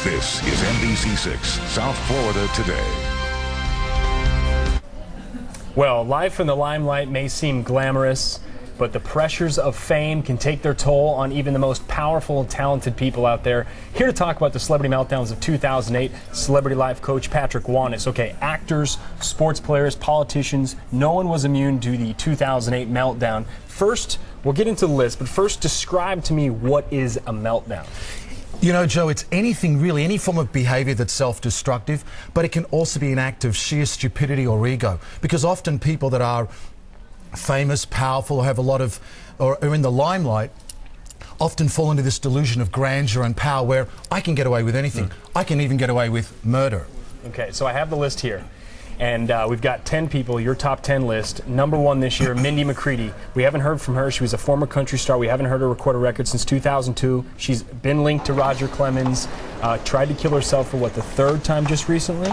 This is NBC6 South Florida Today. Well, life in the limelight may seem glamorous, but the pressures of fame can take their toll on even the most powerful and talented people out there. Here to talk about the Celebrity Meltdowns of 2008, celebrity life coach Patrick Wanis. Okay, actors, sports players, politicians, no one was immune to the 2008 meltdown. First, we'll get into the list, but first describe to me what is a meltdown. You know, Joe, it's anything really, any form of behaviour that's self-destructive, but it can also be an act of sheer stupidity or ego. Because often people that are famous, powerful, or have a lot of, or are in the limelight, often fall into this delusion of grandeur and power where I can get away with anything. I can even get away with murder. Okay, so I have the list here. And we've got 10 people, your top 10 list. Number 1 this year, Mindy McCready. We haven't heard from her. She was a former country star. We haven't heard her record a record since 2002. She's been linked to Roger Clemens. Tried to kill herself for, what, the 3rd time just recently?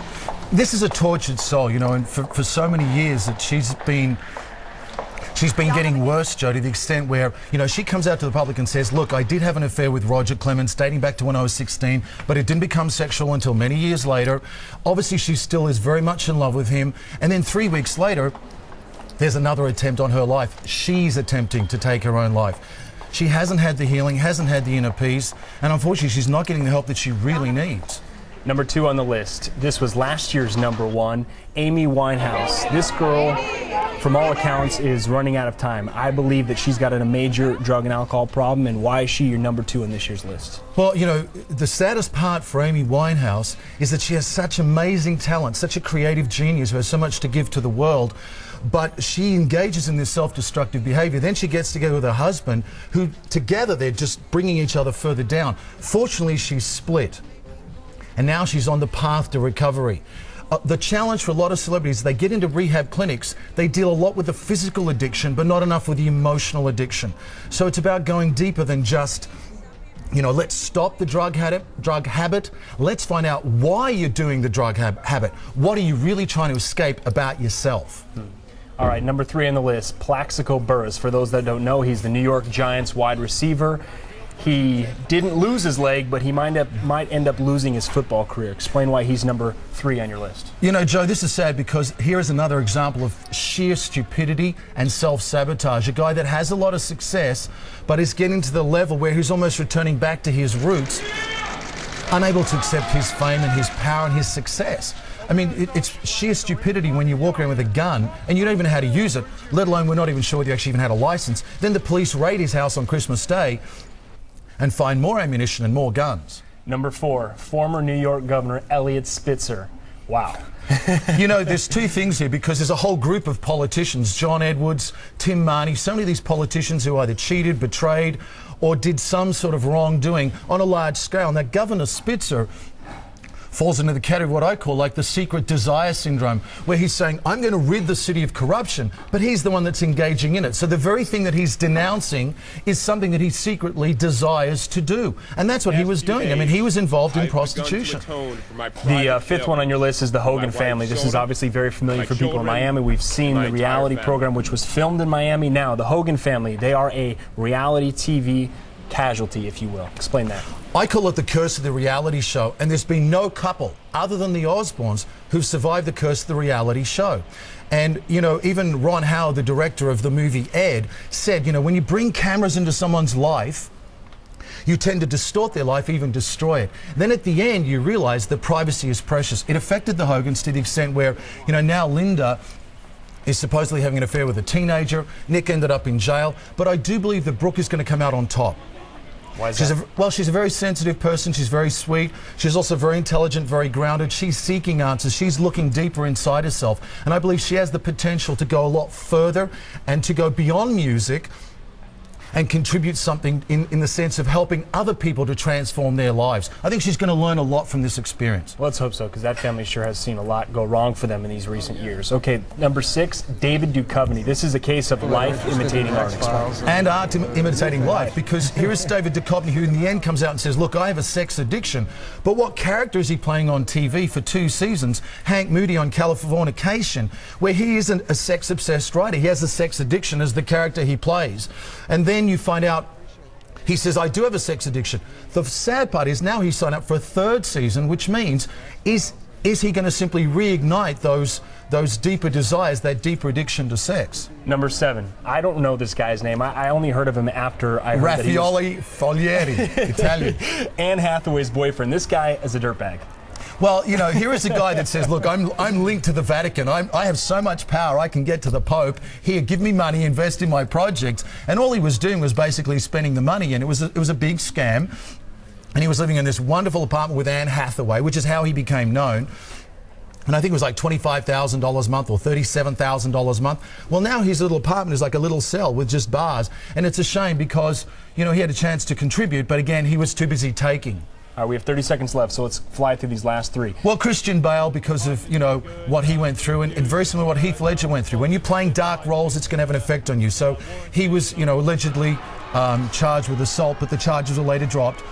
This is a tortured soul, you know, and for so many years that she's been getting worse, Joe, to the extent where, you know, she comes out to the public and says, look, I did have an affair with Roger Clemens dating back to when I was 16, but it didn't become sexual until many years later. Obviously, she still is very much in love with him. And then 3 weeks later, there's another attempt on her life. She's attempting to take her own life. She hasn't had the healing, hasn't had the inner peace, and unfortunately, she's not getting the help that she really needs. Number 2 on the list. This was last year's number 1, Amy Winehouse. This girl, from all accounts, is running out of time. I believe that she's got a major drug and alcohol problem, and why is she your number 2 on this year's list? Well, you know, the saddest part for Amy Winehouse is that she has such amazing talent, such a creative genius who has so much to give to the world, but she engages in this self-destructive behavior. Then she gets together with her husband, who together they're just bringing each other further down. Fortunately, she's split, and now she's on the path to recovery. The challenge for a lot of celebrities, they get into rehab clinics, they deal a lot with the physical addiction, but not enough with the emotional addiction. So it's about going deeper than just, you know, let's stop the drug habit. Let's find out why you're doing the drug habit. What are you really trying to escape about yourself? All right, number 3 on the list, Plaxico Burress. For those that don't know, he's the New York Giants wide receiver. He didn't lose his leg, but he might end up losing his football career. Explain why he's number 3 on your list. You know, Joe, this is sad because here is another example of sheer stupidity and self-sabotage. A guy that has a lot of success, but is getting to the level where he's almost returning back to his roots, unable to accept his fame and his power and his success. I mean, it's sheer stupidity when you walk around with a gun and you don't even know how to use it, let alone we're not even sure whether you actually even had a license. Then the police raid his house on Christmas Day and find more ammunition and more guns. Number 4, former New York Governor Eliot Spitzer. Wow. You know, there's 2 things here because there's a whole group of politicians, John Edwards, Tim Marney, so many of these politicians who either cheated, betrayed, or did some sort of wrongdoing on a large scale. Now, Governor Spitzer falls into the category of what I call like the secret desire syndrome, where he's saying, I'm going to rid the city of corruption, but he's the one that's engaging in it. So the very thing that he's denouncing is something that he secretly desires to do. And that's what he was doing. I mean, he was involved in prostitution. The 5th one on your list is the Hogan family. This is obviously very familiar for people in Miami. We've seen the reality program, which was filmed in Miami. Now, the Hogan family, they are a reality TV casualty, if you will. Explain that. I call it the curse of the reality show, and there's been no couple other than the Osbournes who've survived the curse of the reality show. And, you know, even Ron Howard, the director of the movie Ed, said, you know, when you bring cameras into someone's life, you tend to distort their life, even destroy it. Then at the end, you realize that privacy is precious. It affected the Hogans to the extent where, you know, now Linda is supposedly having an affair with a teenager. Nick ended up in jail. But I do believe that Brooke is going to come out on top. Why is that? Well, she's a very sensitive person. She's very sweet. She's also very intelligent, very grounded. She's seeking answers. She's looking deeper inside herself. And I believe she has the potential to go a lot further and to go beyond music and contribute something in the sense of helping other people to transform their lives. I think she's going to learn a lot from this experience. Well, let's hope so, because that family sure has seen a lot go wrong for them in these recent years. Okay, number 6, David Duchovny. This is a case of life imitating art. And art imitating life, because here is David Duchovny, who in the end comes out and says, look, I have a sex addiction. But what character is he playing on TV for 2 seasons? Hank Moody on Californication, where he isn't a sex-obsessed writer. He has a sex addiction as the character he plays. And then you find out He says, I do have a sex addiction. The sad part is now he's signed up for a 3rd season, which means is he going to simply reignite those deeper desires, that deeper addiction to sex? Number 7. I don't know this guy's name. I only heard of him after I heard Raffaello that he was Follieri, Italian. Anne Hathaway's boyfriend. This guy is a dirtbag. Well, you know, here is a guy that says, look, I'm linked to the Vatican. I have so much power, I can get to the Pope. Here, give me money, invest in my project. And all he was doing was basically spending the money, and it was a big scam. And he was living in this wonderful apartment with Anne Hathaway, which is how he became known. And I think it was like $25,000 a month or $37,000 a month. Well, now his little apartment is like a little cell with just bars. And it's a shame because, you know, he had a chance to contribute, but again, he was too busy taking. All right, we have 30 seconds left, so let's fly through these last 3. Well, Christian Bale, because of, you know, what he went through, and very similar to what Heath Ledger went through. When you're playing dark roles, it's going to have an effect on you. So he was, you know, allegedly charged with assault, but the charges were later dropped.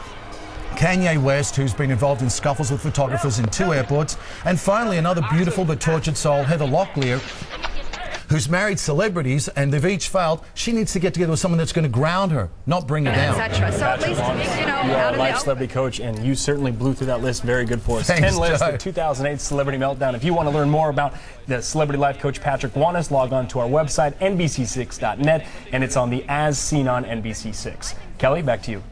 Kanye West, who's been involved in scuffles with photographers in 2 airports. And finally, another beautiful but tortured soul, Heather Locklear, who's married celebrities, and they've each failed. She needs to get together with someone that's going to ground her, not bring her down. So at least, you know, you are a life celebrity coach, and you certainly blew through that list very good for us. Thanks, 10 lists, Joe. the 2008 Celebrity Meltdown. If you want to learn more about the celebrity life coach Patrick Wanis, log on to our website, NBC6.net, and it's on the As Seen on NBC6. Kelly, back to you.